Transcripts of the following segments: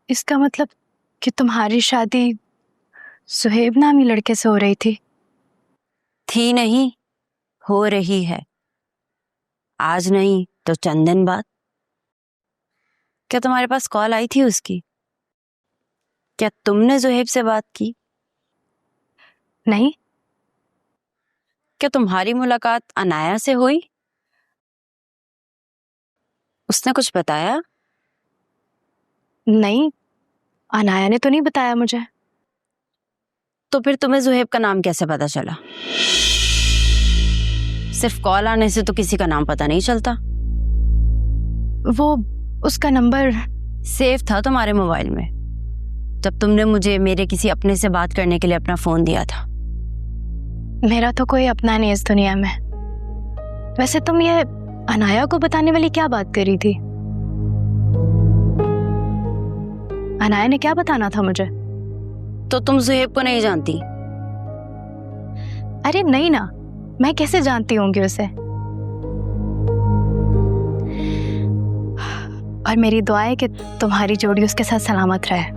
इसका मतलब कि तुम्हारी शादी सुहेब नामी लड़के से हो रही थी नहीं, हो रही है। आज नहीं तो चंद दिन बाद। क्या तुम्हारे पास कॉल आई थी उसकी? क्या तुमने जुहेब से बात की? नहीं। क्या तुम्हारी मुलाकात अनाया से हुई? उसने कुछ बताया? नहीं, अनाया ने तो नहीं बताया मुझे। तो फिर तुम्हें जुहेब का नाम कैसे पता चला? सिर्फ कॉल आने से तो किसी का नाम पता नहीं चलता। वो उसका नंबर सेव था तुम्हारे मोबाइल में जब तुमने मुझे मेरे किसी अपने से बात करने के लिए अपना फोन दिया था। मेरा तो कोई अपना नहीं इस दुनिया में। वैसे तुम ये अनाया को बताने वाली क्या बात कर रही थी? अनाया ने क्या बताना था मुझे? तो तुम जुहेब को नहीं जानती? अरे नहीं ना, मैं कैसे जानती होंगी उसे? और मेरी दुआ है कि तुम्हारी जोड़ी उसके साथ सलामत रहे।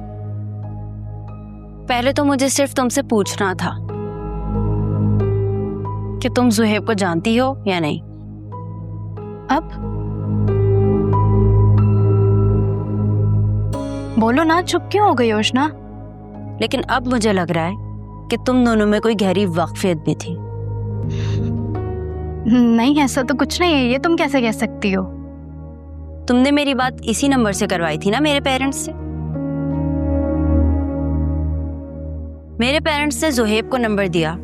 पहले तो मुझे सिर्फ तुमसे पूछना था कि तुम जुहेब को जानती हो या नहीं। अब बोलो ना, चुप क्यों हो गई योजना? लेकिन अब मुझे लग रहा है कि तुम दोनों में कोई गहरी वाकफियत भी थी। नहीं, ऐसा तो कुछ नहीं है। ये तुम कैसे कह सकती हो? तुमने मेरी बात इसी नंबर से करवाई थी ना मेरे पेरेंट्स से। मेरे पेरेंट्स ने जुहेब को नंबर दिया।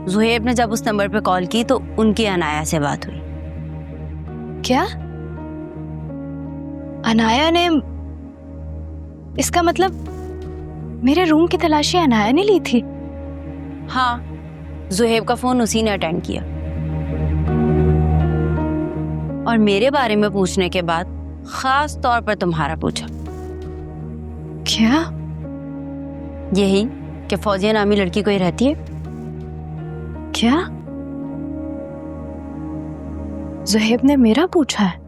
जुहेब ने जब उस नंबर पे कॉल की तो उनकी अनाया से बात हुई। क्या? अनाया ने? इसका मतलब मेरे रूम की तलाशी अनाया ने ली थी? हाँ, जुहेब का फोन उसी ने अटेंड किया और मेरे बारे में पूछने के बाद खास तौर पर तुम्हारा पूछा। क्या? यही कि फौजिया नामी लड़की कोई रहती है। क्या? जुहेब ने मेरा पूछा है?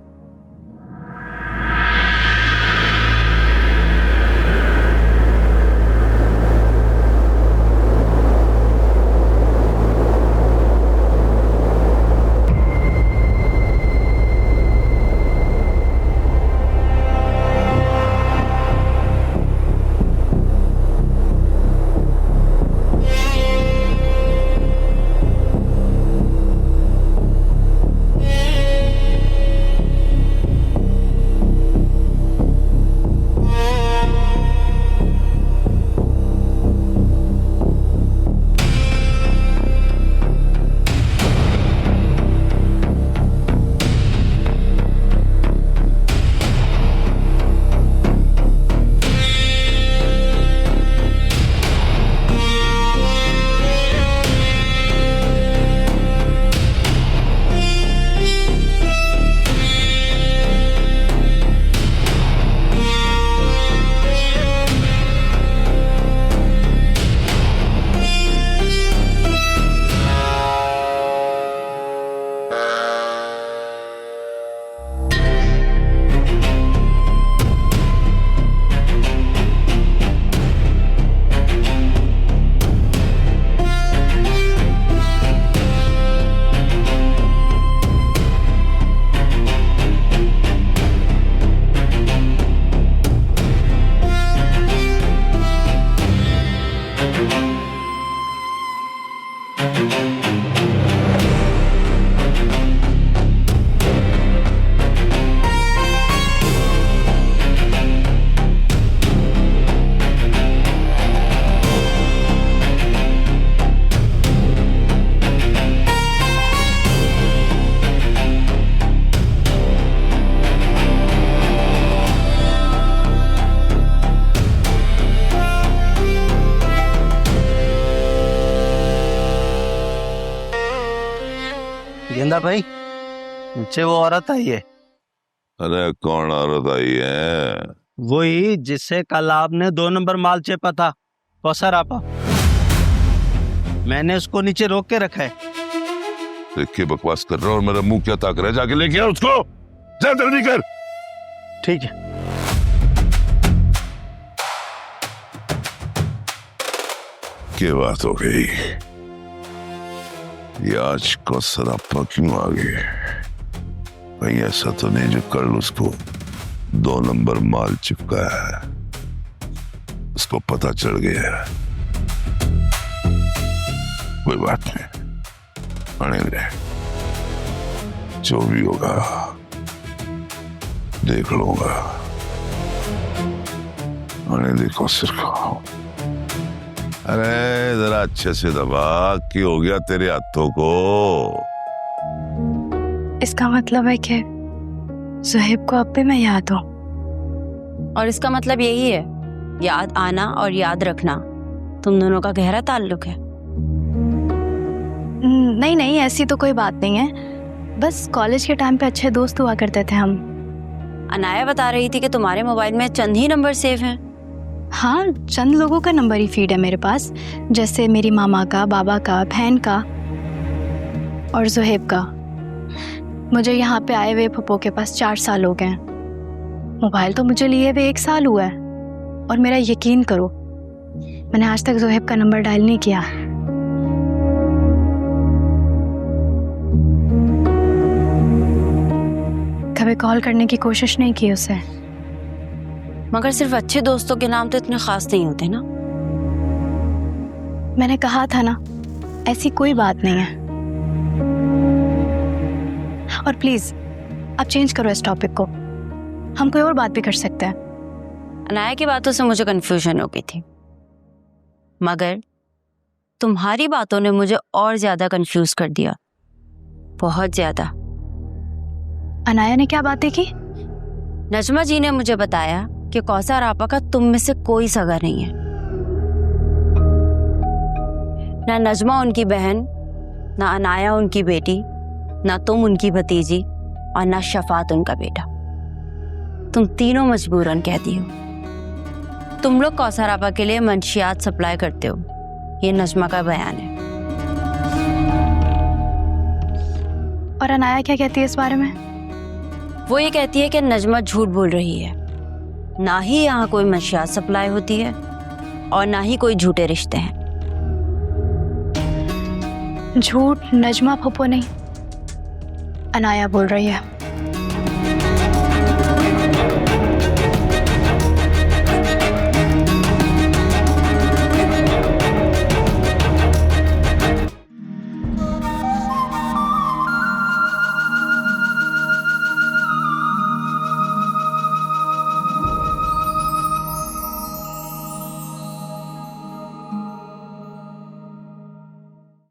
गेंदा भाई, नीचे वो औरत आई है। अरे कौन औरत आई है? वही जिससे कल आपने 2 नंबर माल चेपा था, कौसर आपा। मैंने उसको नीचे रोक के रखा है। देख के बकवास कर रहा और मेरा मुंह क्या ताक रहा है? जाके लेके आ उसको, जा जल्दी कर। ठीक है। क्या बात हो गई? ये आज कौसर आपा क्यों आ गए? कहीं ऐसा तो नहीं जो कल उसको 2 नंबर माल चिपका है, उसको पता चल गया है? कोई बात नहीं, आने दे, जो भी होगा देख लूंगा। आने दे कौसर को। अरे जरा अच्छे से दबा, क्यों हो गया तेरे हाथों को? इसका मतलब है कि ज़ुहैब को अब भी मैं याद हूँ। और इसका मतलब यही है, याद आना और याद रखना तुम दोनों का गहरा ताल्लुक है। नहीं नहीं, ऐसी तो कोई बात नहीं है, बस कॉलेज के टाइम पे अच्छे दोस्त हुआ करते थे हम। अनाया बता रही थी कि तुम्हारे मोबाइल में चंद ही नंबर सेव हैं। हाँ, चंद लोगों का नंबर ही फीड है मेरे पास, जैसे मेरी मामा का, बाबा का, बहन का और ज़ुहैब का। मुझे यहाँ पे आए हुए पप्पो के पास 4 साल हो गए। मोबाइल तो मुझे लिए हुए 1 साल हुआ है, और मेरा यकीन करो मैंने आज तक ज़ुहैब का नंबर डायल नहीं किया। कभी कॉल करने की कोशिश नहीं की उसे। मगर सिर्फ अच्छे दोस्तों के नाम तो इतने खास नहीं होते ना। मैंने कहा था ना, ऐसी कोई बात नहीं है। और प्लीज आप चेंज करो इस टॉपिक को, हम कोई और बात भी कर सकते हैं। अनाया की बातों से मुझे कंफ्यूजन हो गई थी, मगर तुम्हारी बातों ने मुझे और ज्यादा कंफ्यूज कर दिया, बहुत ज्यादा। अनाया ने क्या बातें की? नजमा जी ने मुझे बताया कि कौसर आपा का तुम में से कोई सगा नहीं है। ना नजमा उनकी बहन, ना अनाया उनकी बेटी, ना तुम उनकी भतीजी, और ना शफात उनका बेटा। तुम तीनों मजबूरन कहती हो। तुम लोग कौसर आपा के लिए मंशियात सप्लाई करते हो, ये नजमा का बयान है। और अनाया क्या कहती है इस बारे में? वो ये कहती है कि नजमा झूठ बोल रही है, ना ही यहाँ कोई मंशियात सप्लाई होती है और ना ही कोई झूठे रिश्ते हैं। झूठ नजमा फूफो नहीं, अनाया बोल रही है।